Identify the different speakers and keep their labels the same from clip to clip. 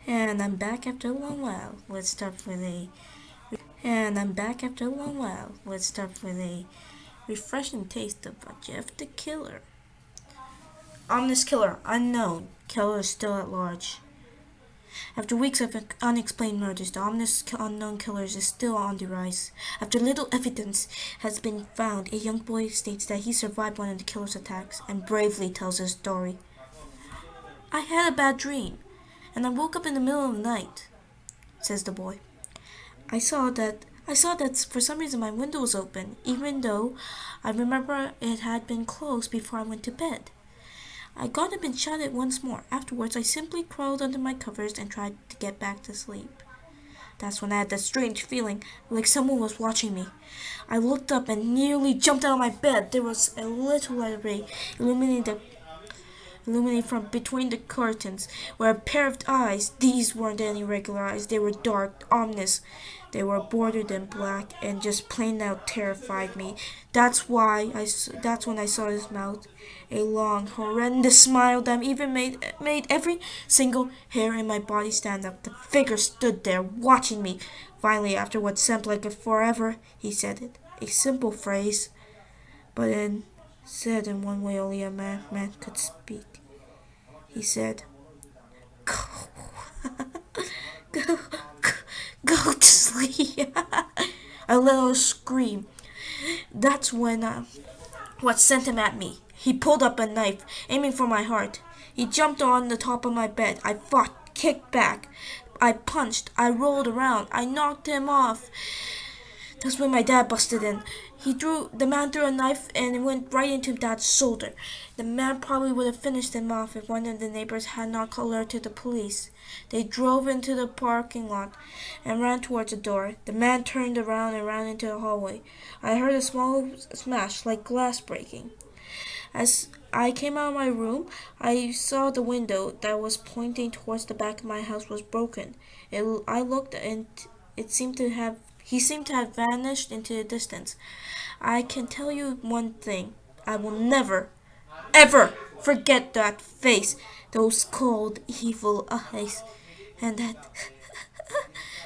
Speaker 1: And I'm back after a long while. Let's start with a and I'm back after a long while. Let's start with a refreshing taste of Jeff the Killer. Ominous killer, unknown. Killer is still at large. After weeks of unexplained murders, the ominous unknown killer is still on the rise. After little evidence has been found, a young boy states that he survived one of the killer's attacks and bravely tells his story. I had a bad dream, and I woke up in the middle of the night, says the boy. I saw that for some reason my window was open, even though I remember it had been closed before I went to bed. I got up and shut it once more. Afterwards, I simply crawled under my covers and tried to get back to sleep. That's when I had that strange feeling, like someone was watching me. I looked up and nearly jumped out of my bed. There was a little light ray illuminating from between the curtains were a pair of eyes. These weren't any regular eyes. They were dark, ominous. They were bordered in black and just plain out terrified me. That's when I saw his mouth. A long, horrendous smile that even made every single hair in my body stand up. The figure stood there watching me. Finally, after what seemed like a forever, he said it. A simple phrase, but said in one way only a man could speak. He said, "Go, go, go to sleep." I let out a scream. That's when what sent him at me. He pulled up a knife, aiming for my heart. He jumped on the top of my bed. I fought, kicked back. I punched. I rolled around. I knocked him off. That's when my dad busted in. The man threw a knife and it went right into Dad's shoulder. The man probably would have finished him off if one of the neighbors had not alerted the police. They drove into the parking lot and ran towards the door. The man turned around and ran into the hallway. I heard a small smash like glass breaking. As I came out of my room, I saw the window that was pointing towards the back of my house was broken. I looked and it seemed to have he seemed to have vanished into the distance. I can tell you one thing. I will never, ever forget that face, those cold, evil eyes, and that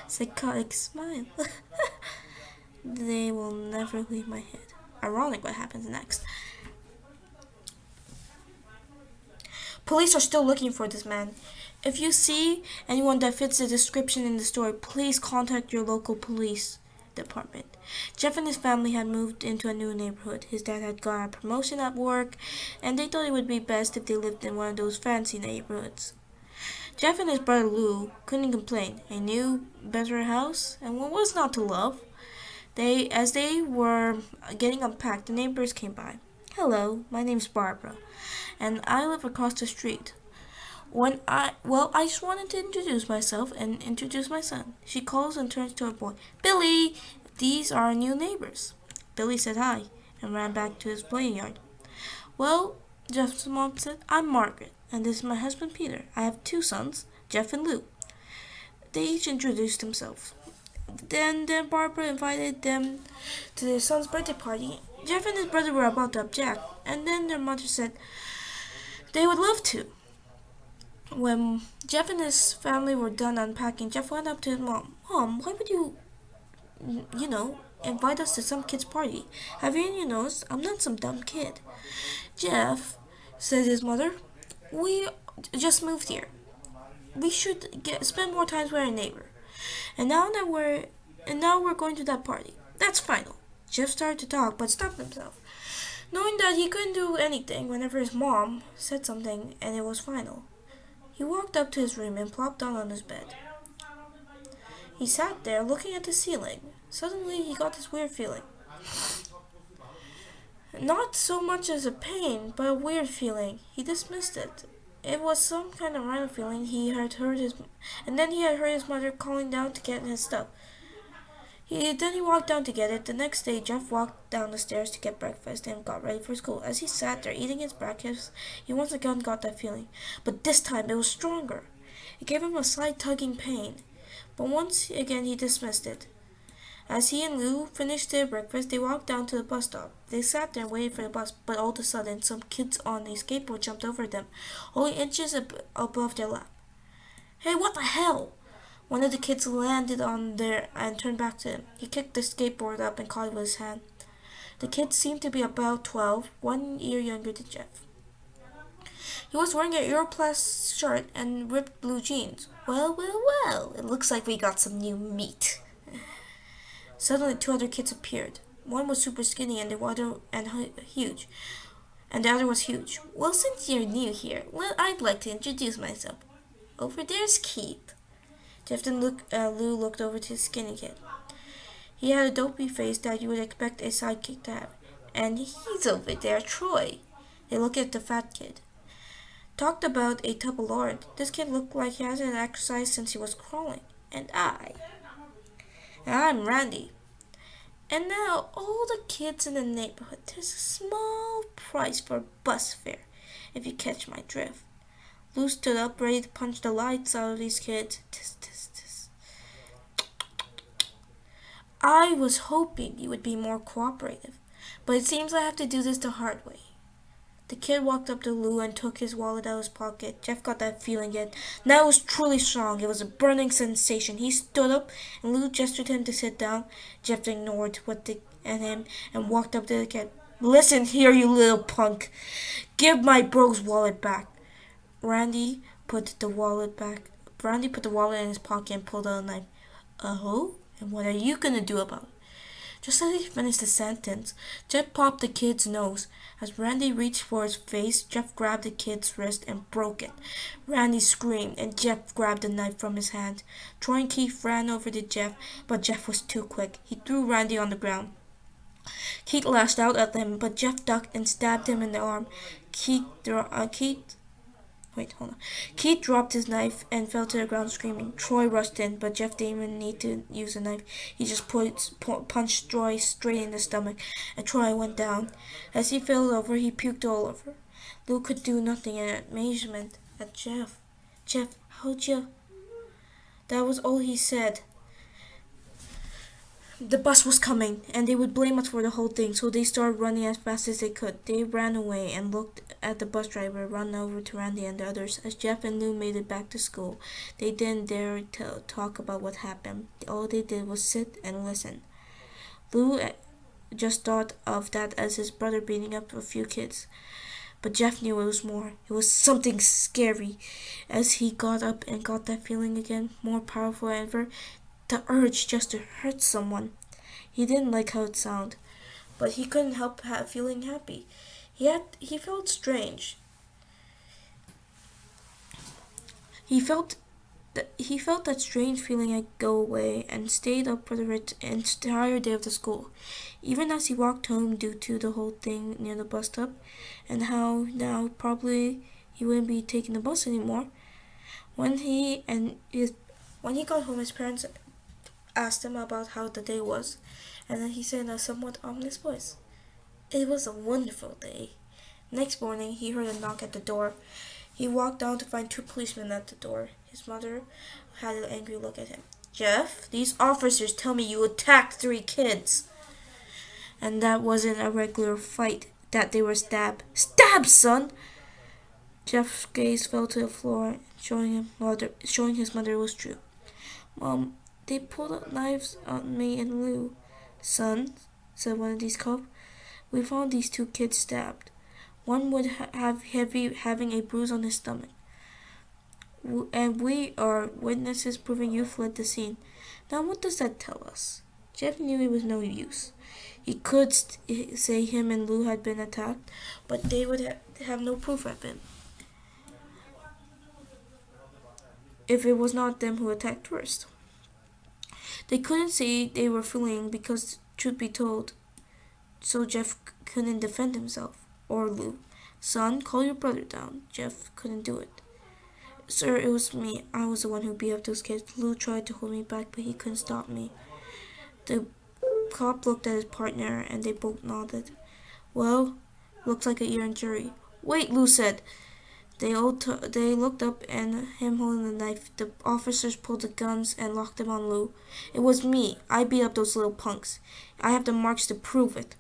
Speaker 1: psychotic smile. They will never leave my head. Ironic what happens next. Police are still looking for this man. If you see anyone that fits the description in the story, please contact your local police department. Jeff and his family had moved into a new neighborhood. His dad had gotten a promotion at work, and they thought it would be best if they lived in one of those fancy neighborhoods. Jeff and his brother Lou couldn't complain. A new, better house, and what was not to love? As they were getting unpacked, the neighbors came by. Hello, my name's Barbara, and I live across the street. I just wanted to introduce myself and introduce my son. She calls and turns to her boy. Billy, these are our new neighbors. Billy said hi and ran back to his playing yard. Well, Jeff's mom said, I'm Margaret, and this is my husband Peter. I have two sons, Jeff and Lou. They each introduced themselves. Then Barbara invited them to their son's birthday party. Jeff and his brother were about to object, and then their mother said they would love to. When Jeff and his family were done unpacking, Jeff went up to his mom. Mom, why would you invite us to some kid's party? Have you noticed? I'm not some dumb kid. Jeff, said his mother, we just moved here. We should spend more time with our neighbor. And now we're going to that party. That's final. Jeff started to talk, but stopped himself, knowing that he couldn't do anything whenever his mom said something and it was final. He walked up to his room and plopped down on his bed. He sat there looking at the ceiling. Suddenly he got this weird feeling. Not so much as a pain, but a weird feeling. He dismissed it. It was some kind of random feeling. Then he had heard his mother calling down to get his stuff. Then he walked down to get it. The next day, Jeff walked down the stairs to get breakfast and got ready for school. As he sat there eating his breakfast, he once again got that feeling. But this time, it was stronger. It gave him a slight tugging pain. But once again, he dismissed it. As he and Lou finished their breakfast, they walked down to the bus stop. They sat there and waited for the bus, but all of a sudden, some kids on a skateboard jumped over them, only inches above their lap. Hey, what the hell? One of the kids landed on there and turned back to him. He kicked the skateboard up and caught it with his hand. The kid seemed to be about 12, 1 year younger than Jeff. He was wearing an Aeroplast shirt and ripped blue jeans. Well, well, well, it looks like we got some new meat. Suddenly, two other kids appeared. One was super skinny and the other huge. And the other was huge. Well, since you're new here, I'd like to introduce myself. Over there's Keith. Lou looked over to the skinny kid. He had a dopey face that you would expect a sidekick to have. And he's over there, Troy. They looked at the fat kid. Talked about a tub of lard. This kid looked like he hasn't exercised since he was crawling. And I'm Randy. And now, all the kids in the neighborhood, there's a small price for bus fare, if you catch my drift. Lou stood up, ready to punch the lights out of these kids. Tisk. I was hoping you would be more cooperative, but it seems I have to do this the hard way. The kid walked up to Lou and took his wallet out of his pocket. Jeff got that feeling again. Now it was truly strong. It was a burning sensation. He stood up, and Lou gestured to him to sit down. Jeff ignored him and walked up to the kid. Listen here, you little punk. Give my bro's wallet back. Randy put the wallet in his pocket and pulled out a knife. Oh? And what are you gonna do about it? Just as he finished the sentence, Jeff popped the kid's nose. As Randy reached for his face, Jeff grabbed the kid's wrist and broke it. Randy screamed, and Jeff grabbed the knife from his hand. Troy and Keith ran over to Jeff, but Jeff was too quick. He threw Randy on the ground. Keith lashed out at them, but Jeff ducked and stabbed him in the arm. Keith dropped his knife and fell to the ground screaming. Troy rushed in, but Jeff didn't even need to use a knife. He just punched Troy straight in the stomach, and Troy went down. As he fell over, he puked all over. Lou could do nothing in amazement at Jeff. Jeff, how'd you... That was all he said. The bus was coming, and they would blame us for the whole thing, so they started running as fast as they could. They ran away and looked at the bus driver run over to Randy and the others. As Jeff and Lou made it back to school, they didn't dare to talk about what happened. All they did was sit and listen. Lou just thought of that as his brother beating up a few kids. But Jeff knew it was more. It was something scary. As he got up and got that feeling again, more powerful than ever, the urge just to hurt someone. He didn't like how it sounded, but he couldn't help feeling happy. He felt strange. He felt that strange feeling go away and stayed up for the entire day of the school. Even as he walked home due to the whole thing near the bus stop, and how now probably he wouldn't be taking the bus anymore. When he got home, his parents asked him about how the day was, and then he said in a somewhat ominous voice, "It was a wonderful day." Next morning, he heard a knock at the door. He walked down to find two policemen at the door. His mother had an angry look at him. "Jeff, these officers tell me you attacked 3 kids. And that wasn't a regular fight, that they were stabbed." "Stabbed, son!" Jeff's gaze fell to the floor, showing his mother it was true. "Mom, they pulled out knives on me and Lou." "Son," said one of these cops, "we found these 2 kids stabbed. One would having a bruise on his stomach. And we are witnesses proving you fled the scene. Now what does that tell us?" Jeff knew it was no use. He could say him and Lou had been attacked, but they would have no proof of it if it was not them who attacked first. They couldn't say they were fleeing because, truth be told, so Jeff couldn't defend himself, or Lou. "Son, call your brother down." Jeff couldn't do it. "Sir, it was me. I was the one who beat up those kids. Lou tried to hold me back, but he couldn't stop me." The cop looked at his partner, and they both nodded. "Well, looks like a year in jury." "Wait," Lou said. They looked up and him holding the knife. The officers pulled the guns and locked them on Lou. "It was me. I beat up those little punks. I have the marks to prove it."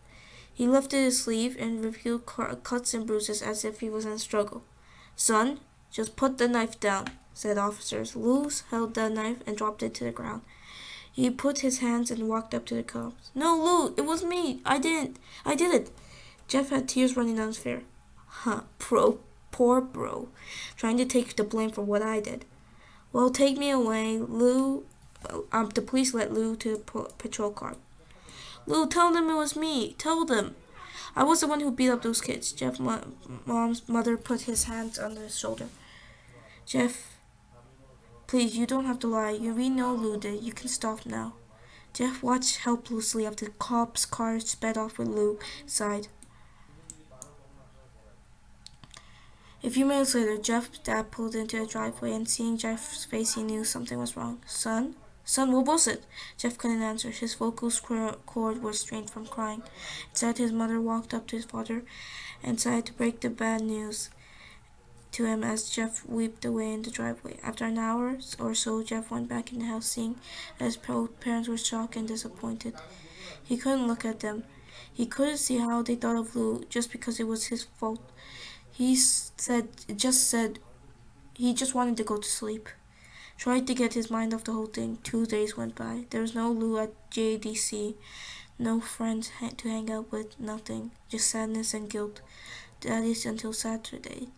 Speaker 1: He lifted his sleeve and revealed cuts and bruises as if he was in a struggle. "Son, just put the knife down." said officers. Lou held the knife and dropped it to the ground. He put his hands and walked up to the cops. No, Lou, it was me. I did it. Jeff had tears running down his face. Huh, poor bro. Trying to take the blame for what I did. Well, take me away. The police led Lou to the patrol car. Lou, tell them it was me. Tell them. I was the one who beat up those kids. Jeff's mom's mother put his hands on his shoulder. Jeff, please, you don't have to lie. We know Lou did. You can stop now. Jeff watched helplessly as the cop's car sped off with Lou inside. A few minutes later, Jeff's dad pulled into the driveway, and seeing Jeff's face, he knew something was wrong. Son, what was it? Jeff couldn't answer. His vocal cord was strained from crying. Instead, his mother walked up to his father and tried to break the bad news to him as Jeff wept away in the driveway. After an hour or so, Jeff went back in the house, seeing that his parents were shocked and disappointed. He couldn't look at them. He couldn't see how they thought of Lou just because it was his fault. He just wanted to go to sleep. Tried to get his mind off the whole thing. 2 days went by. There was no Lou at JDC, no friends to hang out with, nothing. Just sadness and guilt. That is until Saturday,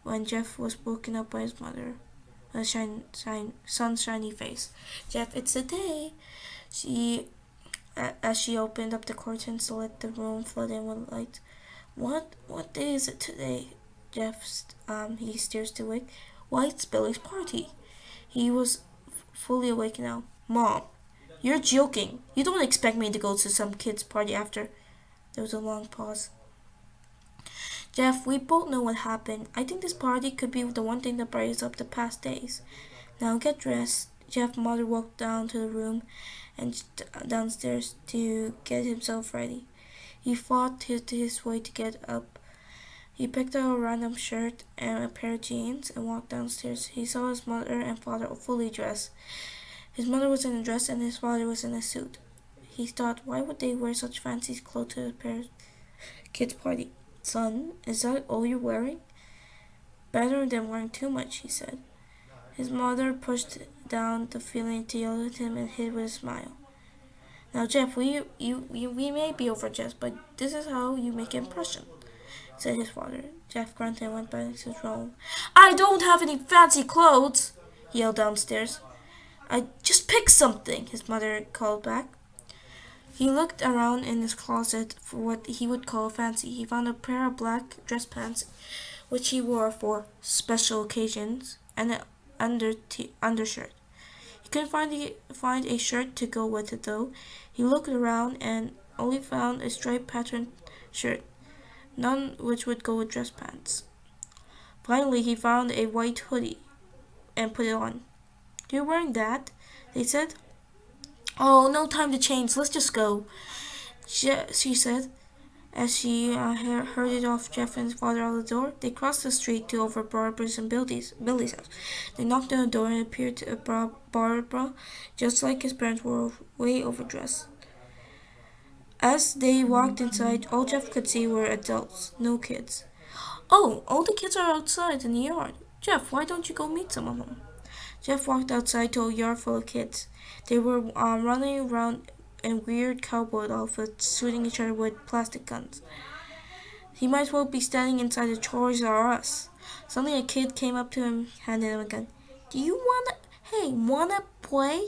Speaker 1: when Jeff was woken up by his mother. A son's shiny face. Jeff, it's the day. As she opened up the curtains to let the room flood in with light. What day is it today? Jeff, he stares to wake. Why, it's Billy's party. He was fully awake now. Mom, you're joking. You don't expect me to go to some kid's party after. There was a long pause. Jeff, we both know what happened. I think this party could be the one thing that brightens up the past days. Now get dressed. Jeff's mother walked down to the room and downstairs to get himself ready. He fought his way to get up. He picked out a random shirt and a pair of jeans and walked downstairs. He saw his mother and father fully dressed. His mother was in a dress and his father was in a suit. He thought, why would they wear such fancy clothes to a kid's party? Son, is that all you're wearing? Better than wearing too much, he said. His mother pushed down the feeling to yell at him and hid with a smile. Now, Jeff, we may be overdressed, but this is how you make an impression, said his father. Jeff grunted and went back to his room. I don't have any fancy clothes, he yelled downstairs. I just picked something, his mother called back. He looked around in his closet for what he would call fancy. He found a pair of black dress pants, which he wore for special occasions, and an undershirt. He couldn't find a shirt to go with it, though. He looked around and only found a striped patterned shirt, none which would go with dress pants. Finally, he found a white hoodie and put it on. You're wearing that? They said. Oh, no time to change. Let's just go, she said, as she herded off Jeff and his father out the door. They crossed the street to over Barbara's and Billy's house. They knocked on the door and appeared to Barbara, just like his parents, were way overdressed. As they walked inside, all Jeff could see were adults, no kids. Oh, all the kids are outside in the yard. Jeff, why don't you go meet some of them? Jeff walked outside to a yard full of kids. They were running around in weird cowboy outfits, shooting each other with plastic guns. He might as well be standing inside the Toys R Us. Suddenly a kid came up to him, handed him a gun. Wanna play?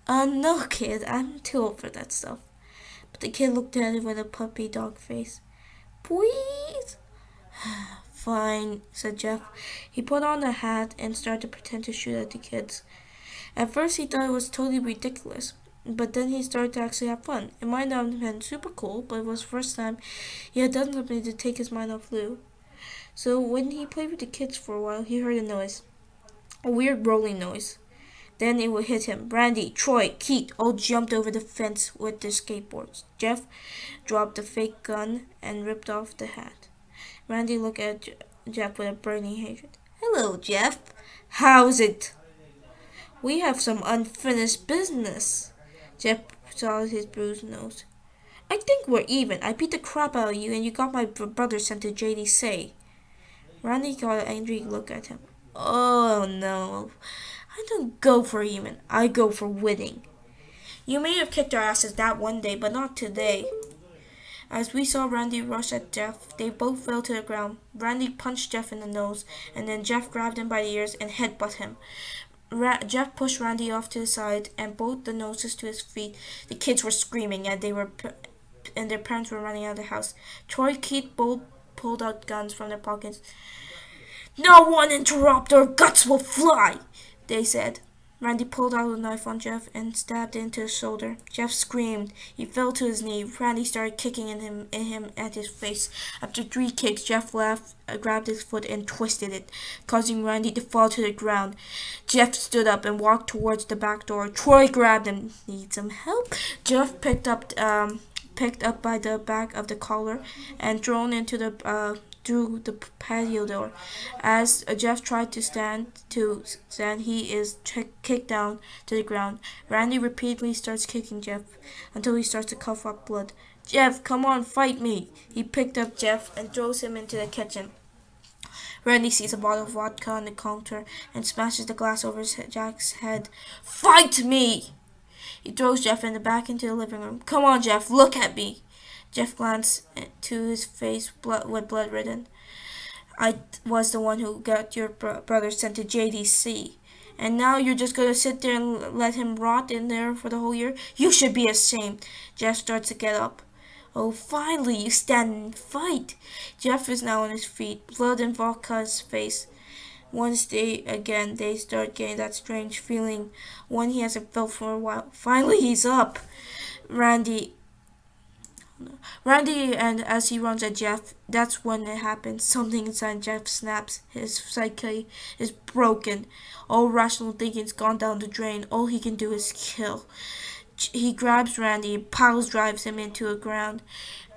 Speaker 1: No, kid, I'm too old for that stuff. But the kid looked at him with a puppy dog face. Please? Fine, said Jeff. He put on a hat and started to pretend to shoot at the kids. At first he thought it was totally ridiculous, but then he started to actually have fun. It might not have been super cool, but it was the first time he had done something to take his mind off Lou. So when he played with the kids for a while, he heard a noise. A weird rolling noise. Then it would hit him. Randy, Troy, Keith all jumped over the fence with their skateboards. Jeff dropped the fake gun and ripped off the hat. Randy looked at Jeff with a burning hatred. Hello, Jeff. How's it? We have some unfinished business. Jeff saw his bruised nose. I think we're even. I beat the crap out of you and you got my brother sent to JDC. Randy got an angry look at him. Oh no. I don't go for even. I go for winning. You may have kicked our asses that one day, but not today. As we saw Randy rush at Jeff, they both fell to the ground. Randy punched Jeff in the nose, and then Jeff grabbed him by the ears and headbutt him. Jeff pushed Randy off to the side and both the noses to his feet. The kids were screaming, and their parents were running out of the house. Troy Keith both pulled out guns from their pockets. "No one interrupt or guts will fly," they said. Randy pulled out a knife on Jeff and stabbed it into his shoulder. Jeff screamed. He fell to his knee. Randy started kicking him at his face. After 3 kicks, Jeff laughed, grabbed his foot and twisted it, causing Randy to fall to the ground. Jeff stood up and walked towards the back door. Troy grabbed him. "Need some help?" Jeff picked up by the back of the collar and thrown into the through the patio door. As Jeff tried to stand, he is kicked down to the ground. Randy repeatedly starts kicking Jeff until he starts to cough up blood. "Jeff, come on, fight me!" He picked up Jeff and throws him into the kitchen. Randy sees a bottle of vodka on the counter and smashes the glass over Jack's head. "Fight me!" He throws Jeff back into the living room. "Come on, Jeff, look at me." Jeff glanced to his face with blood ridden. "I was the one who got your brother sent to JDC. And now you're just going to sit there and let him rot in there for the whole year? You should be ashamed." Jeff starts to get up. "Oh, finally, you stand and fight." Jeff is now on his feet, blood and vodka on his face. Once they start getting that strange feeling, one he hasn't felt for a while. Finally, he's up. Randy, and as he runs at Jeff, that's when it happens. Something inside Jeff snaps. His psyche is broken. All rational thinking's gone down the drain. All he can do is kill. He grabs Randy, piles drives him into the ground.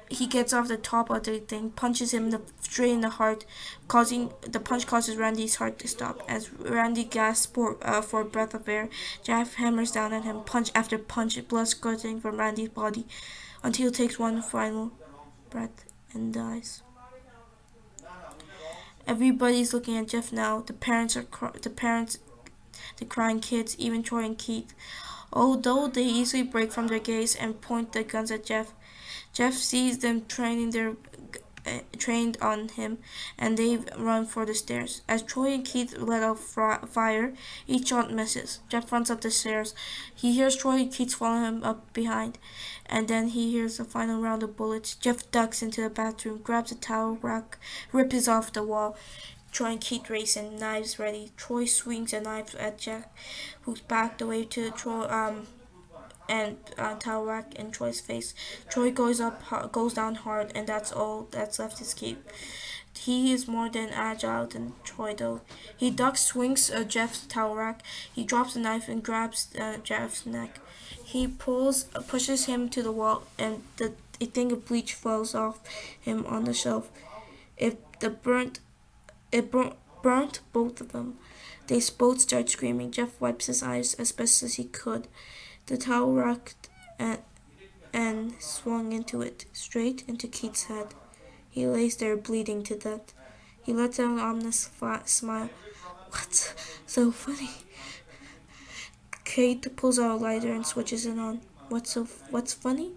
Speaker 1: He gets off the top of the thing, punches him straight in the heart, the punch causes Randy's heart to stop. As Randy gasps for a breath of air, Jeff hammers down at him, punch after punch, blood squirting from Randy's body, until he takes one final breath and dies. Everybody's looking at Jeff now. The crying kids, even Troy and Keith. Although they easily break from their gaze and point their guns at Jeff, Jeff sees them trained on him, and they run for the stairs. As Troy and Keith let off fire, each shot misses. Jeff runs up the stairs. He hears Troy and Keith following him up behind, and then he hears the final round of bullets. Jeff ducks into the bathroom, grabs a towel rack, rips off the wall. Troy and Keith race in, knives ready. Troy swings a knife at Jack, who's backed away to Troy, and towel rack in Troy's face. Troy goes down hard, and that's all that's left is Keith. He is more than agile than Troy, though. He ducks, swings Jeff's towel rack. He drops the knife and grabs Jeff's neck. He pushes him to the wall, and a thing of bleach falls off him on the shelf. It burnt both of them. They both start screaming. Jeff wipes his eyes as best as he could. The towel rocked and swung into it, straight into Keith's head. He lays there bleeding to death. He lets out an ominous smile. "What's so funny?" Keith pulls out a lighter and switches it on. What's funny?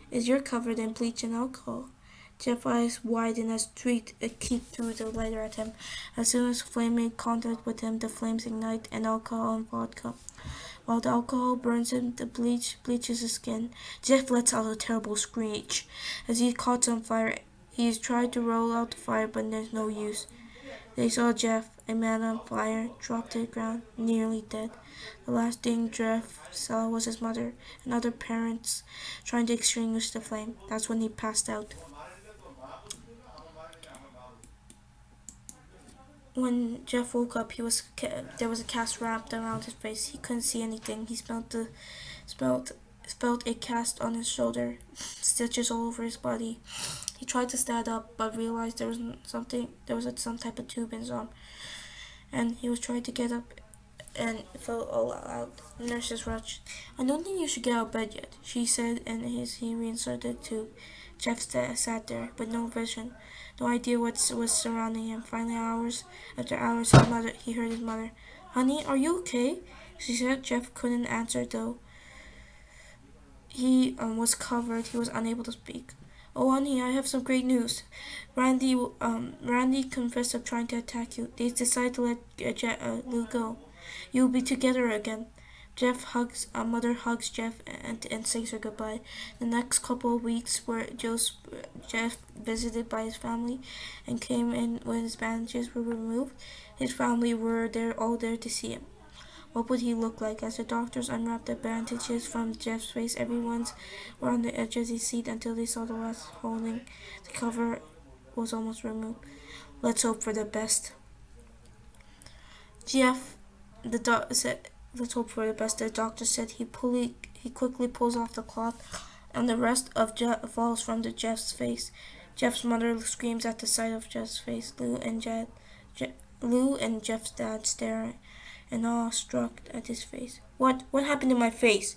Speaker 1: Is you're covered in bleach and alcohol." Jeff's eyes widen as Keith threw the lighter at him. As soon as the flame made contact with him, the flames ignite and alcohol and vodka. While the alcohol burns him, the bleaches his skin. Jeff lets out a terrible screech. As he caught on fire, he has tried to roll out the fire, but there's no use. They saw Jeff, a man on fire, drop to the ground, nearly dead. The last thing Jeff saw was his mother and other parents trying to extinguish the flame. That's when he passed out. When Jeff woke up, there was a cast wrapped around his face. He couldn't see anything. He felt a cast on his shoulder, stitches all over his body. He tried to stand up, but realized there was some type of tube in his arm, and he was trying to get up. and fell all out. The nurses rushed. I don't think you should get out of bed yet, she said, and he reinserted the tube. Jeff sat there, with no vision, no idea what was surrounding him. Finally, hours after hours, he heard his mother. Honey, are you okay? She said. Jeff couldn't answer, though. He was covered. He was unable to speak. Oh, honey, I have some great news. Randy confessed of trying to attack you. They decided to let Lou go. You'll be together again. Mother hugs Jeff and says her goodbye. The next couple of weeks were Jeff visited by his family and came in when his bandages were removed. His family were all there to see him. What would he look like? As the doctors unwrapped the bandages from Jeff's face, everyone's were on the edge of his seat until they saw the last holding. The cover was almost removed. Let's hope for the best. Jeff, the doctor said. Let's hope for the best. The doctor said. He quickly pulls off the cloth, and the rest of Jeff falls from Jeff's face. Jeff's mother screams at the sight of Jeff's face. Lou and Jeff's dad stare in awe, struck at his face. What happened to my face?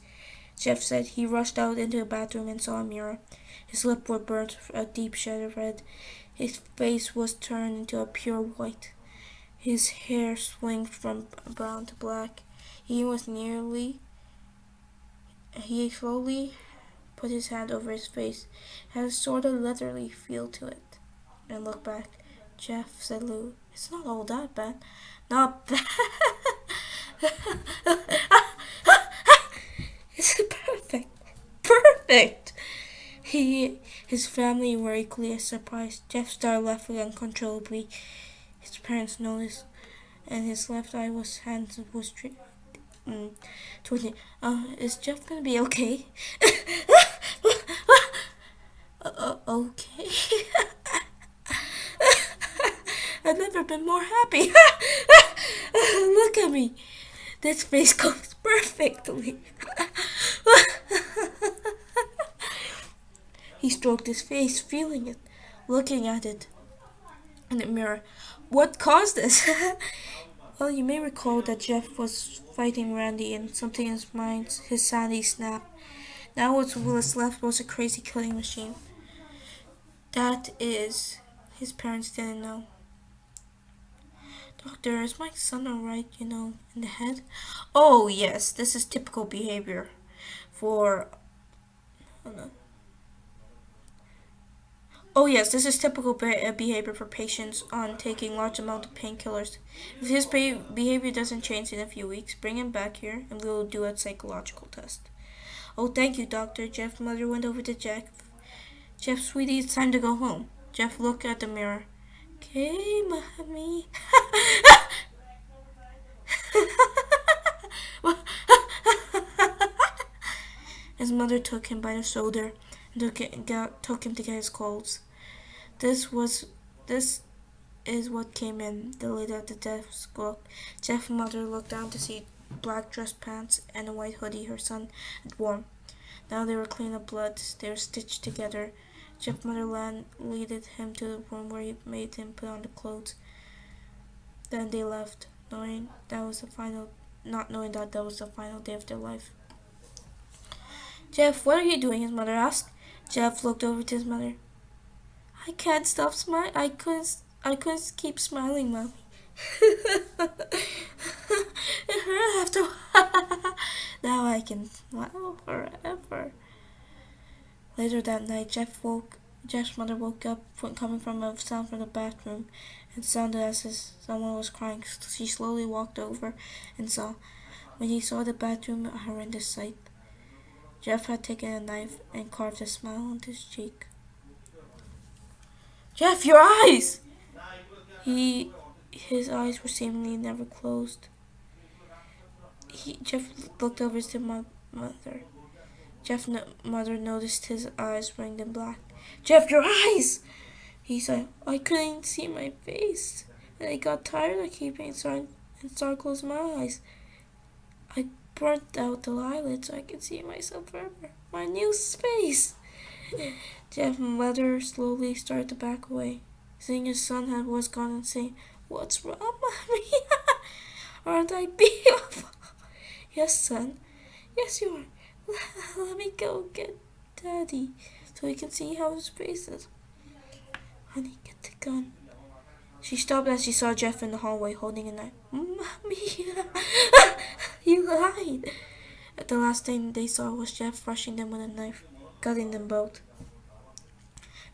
Speaker 1: Jeff said. He rushed out into the bathroom and saw a mirror. His lips were burnt a deep shade of red. His face was turned into a pure white. His hair swung from brown to black. He slowly put his hand over his face. It had a sort of leathery feel to it. And looked back. Jeff, said Lou. It's not all that bad. Not bad. It's perfect. Perfect. His family were equally as surprised. Jeff started laughing uncontrollably. His parents noticed, and his left eye was twitching. Is Jeff gonna be okay? Okay. I've never been more happy. Look at me. This face goes perfectly. He stroked his face, feeling it, looking at it in the mirror. What caused this? Well, you may recall that Jeff was fighting Randy, and something in his sanity snapped. Now what was left was a crazy killing machine. That is, his parents didn't know. Doctor, is my son alright, in the head? Oh, yes, this is typical behavior for... Oh, yes, this is typical behavior for patients on taking large amounts of painkillers. If his behavior doesn't change in a few weeks, bring him back here and we'll do a psychological test. Oh, thank you, Doctor. Jeff's mother went over to Jeff. Jeff, sweetie, it's time to go home. Jeff looked at the mirror. Okay, mommy. His mother took him by the shoulder and took him to get his clothes. This is what came in. The lady at the desk looked. Jeff's mother looked down to see black dress pants and a white hoodie her son had worn. Now they were clean of blood. They were stitched together. Jeff's mother leaded him to the room where he made him put on the clothes. Then they left, not knowing that was the final day of their life. Jeff, what are you doing? His mother asked. Jeff looked over to his mother. I can't stop smiling. I couldn't keep smiling, Mommy. Now I can smile forever. Later that night, Jeff's mother woke up coming from a sound from the bathroom. It sounded as if someone was crying. She slowly walked over and saw. When he saw the bathroom, a horrendous sight. Jeff had taken a knife and carved a smile onto his cheek. Jeff, your eyes! His eyes were seemingly never closed. Jeff looked over to my mother. Jeff's mother noticed his eyes ringed in black. Jeff, your eyes! He said, I couldn't see my face, and I got tired of keeping it so I started closing my eyes. I burnt out the eyelids so I could see myself forever. My new space! Jeff's mother slowly started to back away. Seeing his son was gone and saying, What's wrong, Mommy? Aren't I beautiful? Yes, son. Yes, you are. Let me go get Daddy so he can see how his face is. Honey, get the gun. She stopped as she saw Jeff in the hallway holding a knife. Mommy, you lied. The last thing they saw was Jeff rushing them with a knife, cutting them both.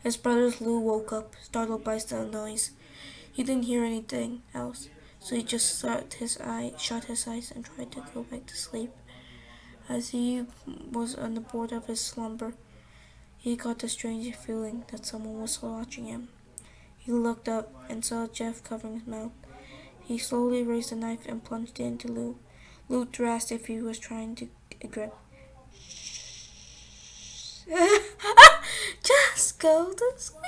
Speaker 1: His brother Lou woke up, startled by the noise. He didn't hear anything else, so he just shut his eyes, and tried to go back to sleep. As he was on the board of his slumber, he got the strange feeling that someone was watching him. He looked up and saw Jeff covering his mouth. He slowly raised the knife and plunged it into Lou. Lou asked if he was trying to grip. Just go to sleep.